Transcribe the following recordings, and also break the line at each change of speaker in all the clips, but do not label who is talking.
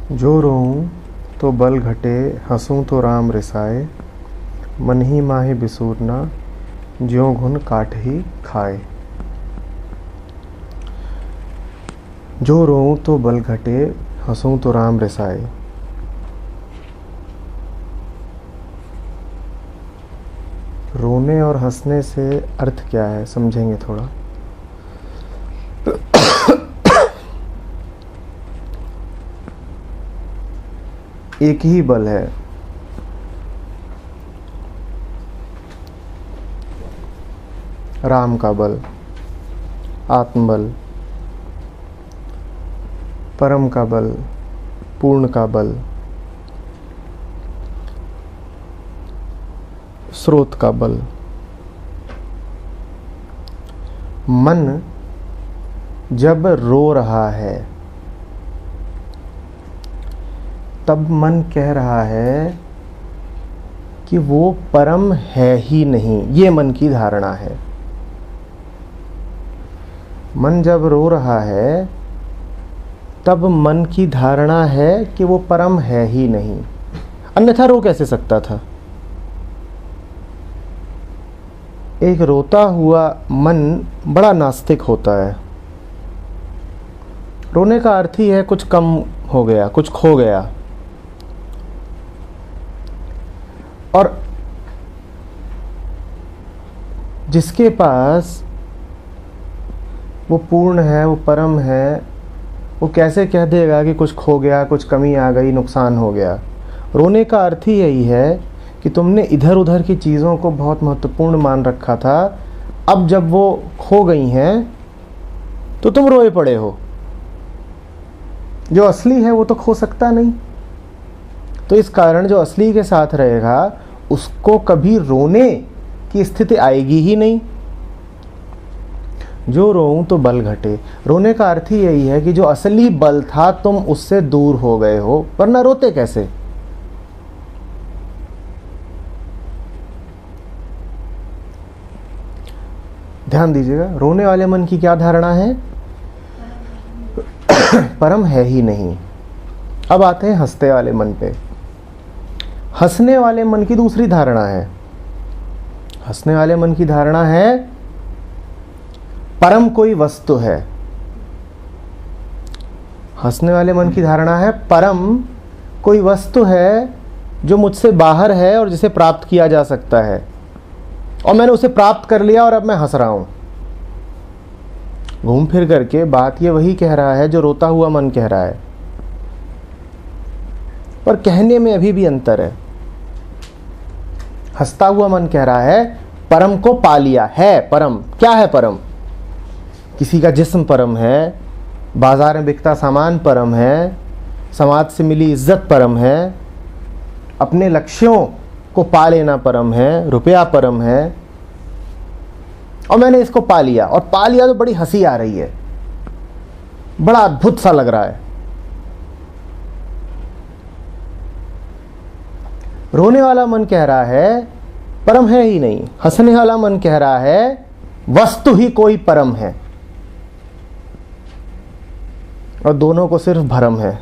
जो रोऊं तो बल घटे, हंसूं तो राम रिसाए। मन ही माहे बिसूरना, ज्यों घुन काट ही खाए। जो रोऊं तो बल घटे, हंसूं तो राम रिसाए। रोने और हंसने से अर्थ क्या है, समझेंगे थोड़ा। एक ही बल है, राम का बल, आत्मबल, परम का बल, पूर्ण का बल, स्रोत का बल। मन जब रो रहा है तब मन कह रहा है कि वो परम है ही नहीं, ये मन की धारणा है। मन जब रो रहा है तब मन की धारणा है कि वो परम है ही नहीं, अन्यथा रो कैसे सकता था। एक रोता हुआ मन बड़ा नास्तिक होता है। रोने का अर्थ ही है कुछ कम हो गया, कुछ खो गया। और जिसके पास वो पूर्ण है, वो परम है, वो कैसे कह देगा कि कुछ खो गया, कुछ कमी आ गई, नुकसान हो गया। रोने का अर्थ ही यही है कि तुमने इधर उधर की चीज़ों को बहुत महत्वपूर्ण मान रखा था, अब जब वो खो गई हैं तो तुम रोए पड़े हो। जो असली है वो तो खो सकता नहीं, तो इस कारण जो असली के साथ रहेगा उसको कभी रोने की स्थिति आएगी ही नहीं। जो रोऊं तो बल घटे, रोने का अर्थ ही यही है कि जो असली बल था तुम उससे दूर हो गए हो, वरना रोते कैसे। ध्यान दीजिएगा, रोने वाले मन की क्या धारणा है, परम है ही नहीं। अब आते हैं हंसते वाले मन पे। हंसने वाले मन की दूसरी धारणा है। हंसने वाले मन की धारणा है परम कोई वस्तु है। हंसने वाले मन की धारणा है परम कोई वस्तु है जो मुझसे बाहर है और जिसे प्राप्त किया जा सकता है, और मैंने उसे प्राप्त कर लिया और अब मैं हंस रहा हूं। घूम फिर करके बात ये वही कह रहा है जो रोता हुआ मन कह रहा है, पर कहने में अभी भी अंतर है। हंसता हुआ मन कह रहा है परम को पा लिया है। परम क्या है? परम किसी का जिस्म परम है, बाजार में बिकता सामान परम है, समाज से मिली इज्जत परम है, अपने लक्ष्यों को पा लेना परम है, रुपया परम है, और मैंने इसको पा लिया। और पा लिया तो बड़ी हंसी आ रही है, बड़ा अद्भुत सा लग रहा है। रोने वाला मन कह रहा है परम है ही नहीं। हंसने वाला मन कह रहा है वस्तु ही कोई परम है, और दोनों को सिर्फ भ्रम है।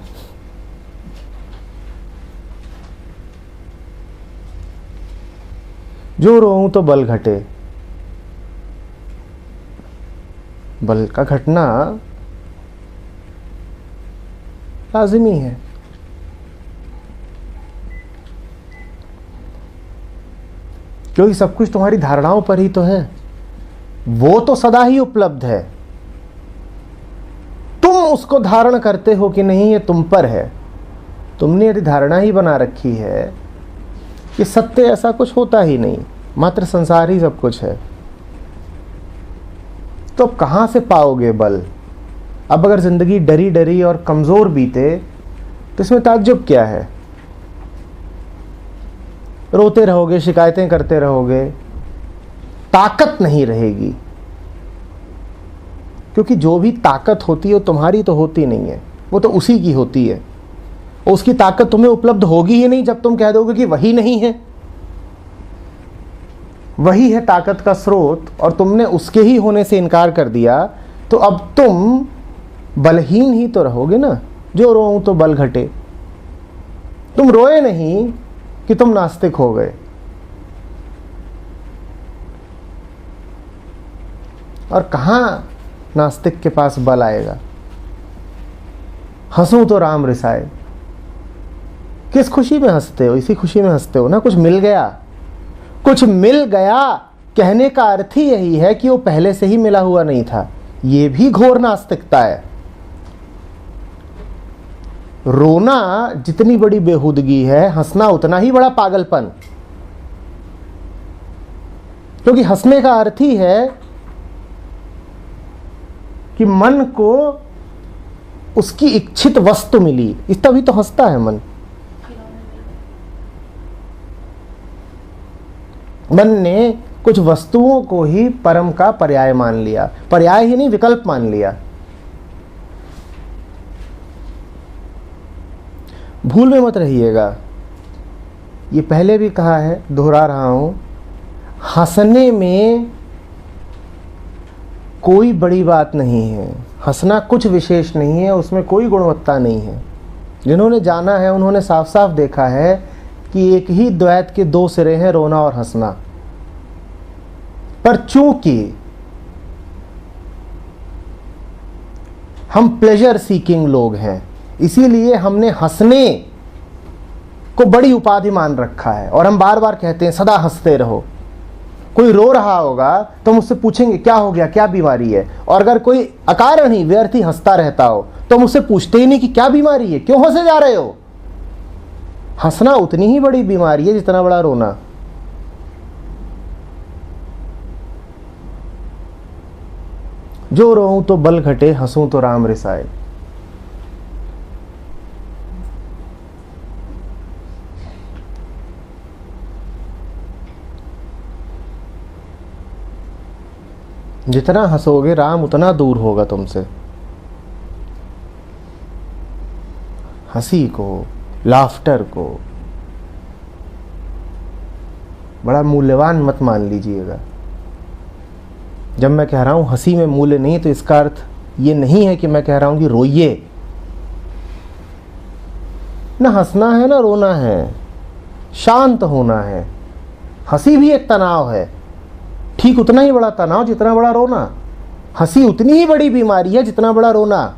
जो रोऊं तो बल घटे, बल का घटना लाजिमी है। क्योंकि सब कुछ तुम्हारी धारणाओं पर ही तो है, वो तो सदा ही उपलब्ध है। तुम उसको धारण करते हो कि नहीं, ये तुम पर है। तुमने यदि धारणा ही बना रखी है कि सत्य ऐसा कुछ होता ही नहीं, मात्र संसार ही सब कुछ है, तो अब कहां से पाओगे बल। अब अगर जिंदगी डरी डरी और कमजोर बीते तो इसमें ताज्जुब क्या है। रोते रहोगे, शिकायतें करते रहोगे, ताकत नहीं रहेगी। क्योंकि जो भी ताकत होती है वो तुम्हारी तो होती नहीं है, वो तो उसी की होती है। और उसकी ताकत तुम्हें उपलब्ध होगी ही नहीं जब तुम कह दोगे कि वही नहीं है। वही है ताकत का स्रोत, और तुमने उसके ही होने से इनकार कर दिया, तो अब तुम बलहीन ही तो रहोगे ना। जो रोऊं तो बल घटे, तुम रोए नहीं कि तुम नास्तिक हो गए। और कहां नास्तिक के पास बल आएगा। हंसूं तो राम रिसाए। किस खुशी में हंसते हो? इसी खुशी में हंसते हो ना, कुछ मिल गया। कुछ मिल गया कहने का अर्थ ही यही है कि वो पहले से ही मिला हुआ नहीं था। ये भी घोर नास्तिकता है। रोना जितनी बड़ी बेहूदगी है, हंसना उतना ही बड़ा पागलपन। क्योंकि हंसने का अर्थ ही है कि मन को उसकी इच्छित वस्तु मिली, इस तभी तो हंसता है मन। मन ने कुछ वस्तुओं को ही परम का पर्याय मान लिया, पर्याय ही नहीं विकल्प मान लिया। भूल में मत रहिएगा, ये पहले भी कहा है, दोहरा रहा हूं, हंसने में कोई बड़ी बात नहीं है। हंसना कुछ विशेष नहीं है, उसमें कोई गुणवत्ता नहीं है। जिन्होंने जाना है उन्होंने साफ साफ देखा है कि एक ही द्वैत के दो सिरे हैं, रोना और हंसना। पर चूंकि हम प्लेजर सीकिंग लोग हैं, इसीलिए हमने हंसने को बड़ी उपाधि मान रखा है। और हम बार बार कहते हैं सदा हंसते रहो। कोई रो रहा होगा तो मुझसे पूछेंगे क्या हो गया, क्या बीमारी है। और अगर कोई अकारण ही व्यर्थ ही हंसता रहता हो तो मुझसे पूछते ही नहीं कि क्या बीमारी है, क्यों हंसे जा रहे हो। हंसना उतनी ही बड़ी बीमारी है जितना बड़ा रोना। जो रोऊं तो बल घटे, हंसूं तो राम रिसाए। जितना हंसोगे राम उतना दूर होगा तुमसे। हंसी को, लाफ्टर को बड़ा मूल्यवान मत मान लीजिएगा। जब मैं कह रहा हूं हंसी में मूल्य नहीं, तो इसका अर्थ ये नहीं है कि मैं कह रहा हूं कि रोइए। ना हंसना है ना रोना है, शांत होना है। हंसी भी एक तनाव है, ठीक उतना ही बड़ा तनाव जितना बड़ा रोना। हंसी उतनी ही बड़ी बीमारी है जितना बड़ा रोना।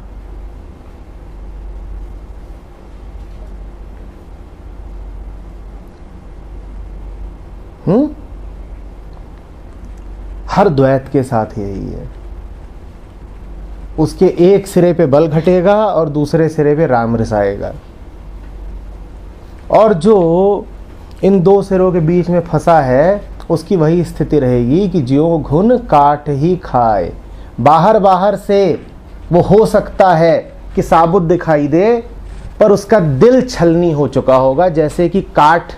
हर द्वैत के साथ यही है। उसके एक सिरे पे बल घटेगा और दूसरे सिरे पे राम रिसाएगा। और जो इन दो सिरों के बीच में फंसा है उसकी वही स्थिति रहेगी कि ज्यों घुन काट ही खाए। बाहर बाहर से वो हो सकता है कि साबुत दिखाई दे, पर उसका दिल छलनी हो चुका होगा, जैसे कि काठ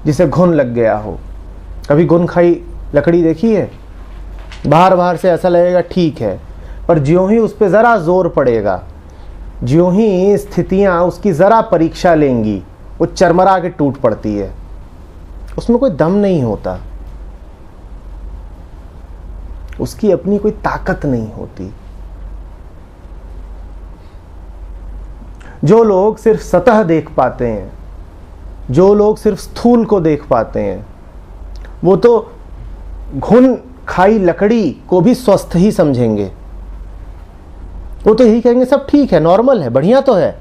जिसे घुन लग गया हो। कभी घुन खाई लकड़ी देखी है? बाहर बाहर से ऐसा लगेगा ठीक है, पर ज्यों ही उस पर ज़रा जोर पड़ेगा, ज्यों ही स्थितियां उसकी ज़रा परीक्षा लेंगी, वो चरमरा के टूट पड़ती है। उसमें कोई दम नहीं होता, उसकी अपनी कोई ताकत नहीं होती। जो लोग सिर्फ सतह देख पाते हैं, जो लोग सिर्फ स्थूल को देख पाते हैं, वो तो घुन खाई लकड़ी को भी स्वस्थ ही समझेंगे। वो तो यही कहेंगे सब ठीक है, नॉर्मल है, बढ़िया तो है,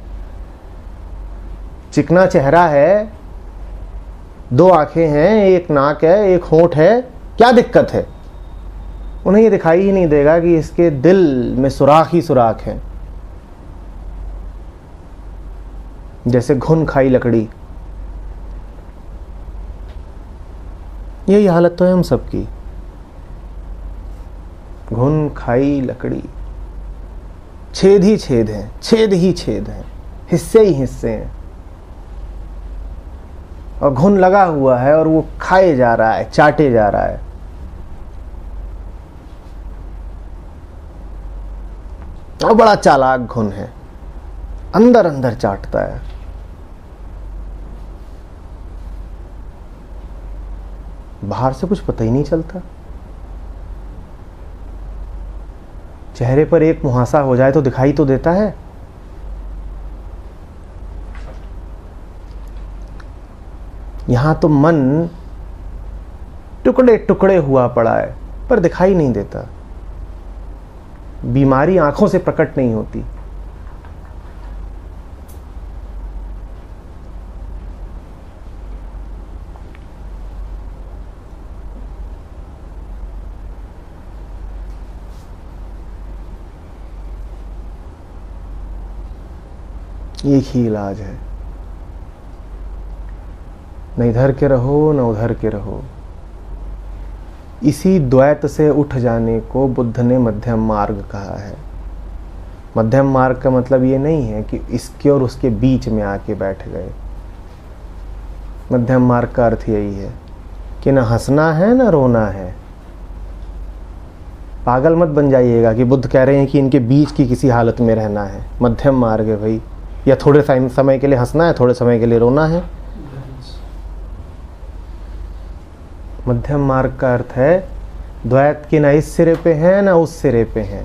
चिकना चेहरा है, दो आंखें हैं, एक नाक है, एक होंठ है, क्या दिक्कत है। उन्हें ये दिखाई ही नहीं देगा कि इसके दिल में सुराख ही सुराख है, जैसे घुन खाई लकड़ी। यही हालत तो है हम सबकी, घुन खाई लकड़ी। छेद ही छेद हैं, छेद ही छेद हैं, हिस्से ही हिस्से हैं, और घुन लगा हुआ है और वो खाए जा रहा है, चाटे जा रहा है। और बड़ा चालाक घुन है, अंदर अंदर चाटता है। बाहर से कुछ पता ही नहीं चलता। चेहरे पर एक मुहासा हो जाए तो दिखाई तो देता है। यहाँ तो मन टुकड़े टुकड़े हुआ पड़ा है पर दिखाई नहीं देता। बीमारी आंखों से प्रकट नहीं होती। एक ही इलाज है, न इधर के रहो न उधर के रहो। इसी द्वैत से उठ जाने को बुद्ध ने मध्यम मार्ग कहा है। मध्यम मार्ग का मतलब ये नहीं है कि इसके और उसके बीच में आके बैठ गए। मध्यम मार्ग का अर्थ यही है कि न हंसना है न रोना है। पागल मत बन जाइएगा कि बुद्ध कह रहे हैं कि इनके बीच की किसी हालत में रहना है। मध्यम मार्ग है भाई, या थोड़े समय के लिए हंसना है, थोड़े समय के लिए रोना है। मध्यम मार्ग का अर्थ है द्वैत के न इस सिरे पे हैं न उस सिरे पे हैं,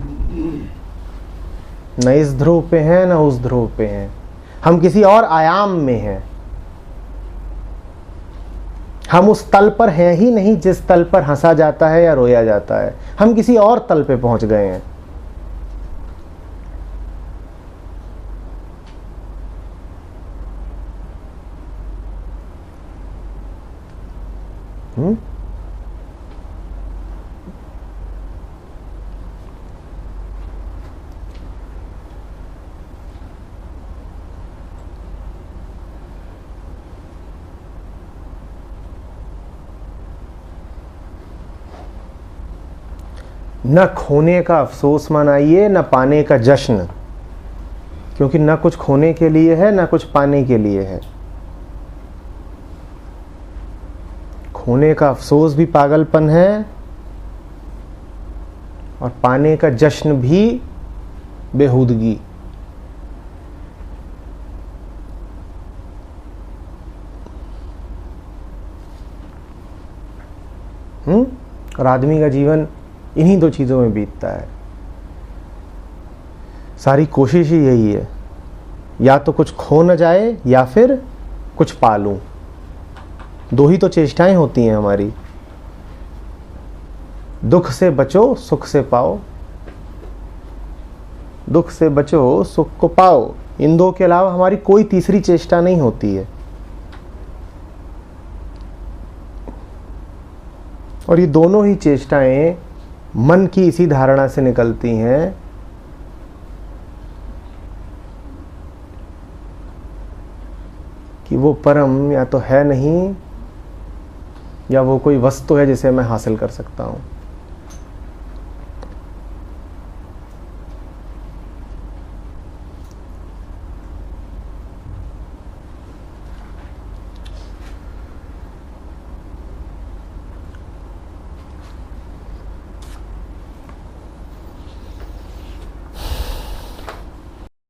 न इस ध्रुव पे हैं न उस ध्रुव पे हैं। हम किसी और आयाम में हैं। हम उस तल पर हैं ही नहीं जिस तल पर हंसा जाता है या रोया जाता है। हम किसी और तल पे पहुंच गए हैं। न खोने का अफसोस मनाइए न पाने का जश्न, क्योंकि न कुछ खोने के लिए है न कुछ पाने के लिए है। खोने का अफसोस भी पागलपन है और पाने का जश्न भी बेहूदगी। और आदमी का जीवन इन्हीं दो चीजों में बीतता है। सारी कोशिश ही यही है, या तो कुछ खो न जाए या फिर कुछ पालूं। दो ही तो चेष्टाएं होती हैं हमारी। दुख से बचो सुख से पाओ, दुख से बचो सुख को पाओ। इन दो के अलावा हमारी कोई तीसरी चेष्टा नहीं होती है। और ये दोनों ही चेष्टाएं मन की इसी धारणा से निकलती हैं कि वो परम या तो है नहीं, या वो कोई वस्तु है जिसे मैं हासिल कर सकता हूं।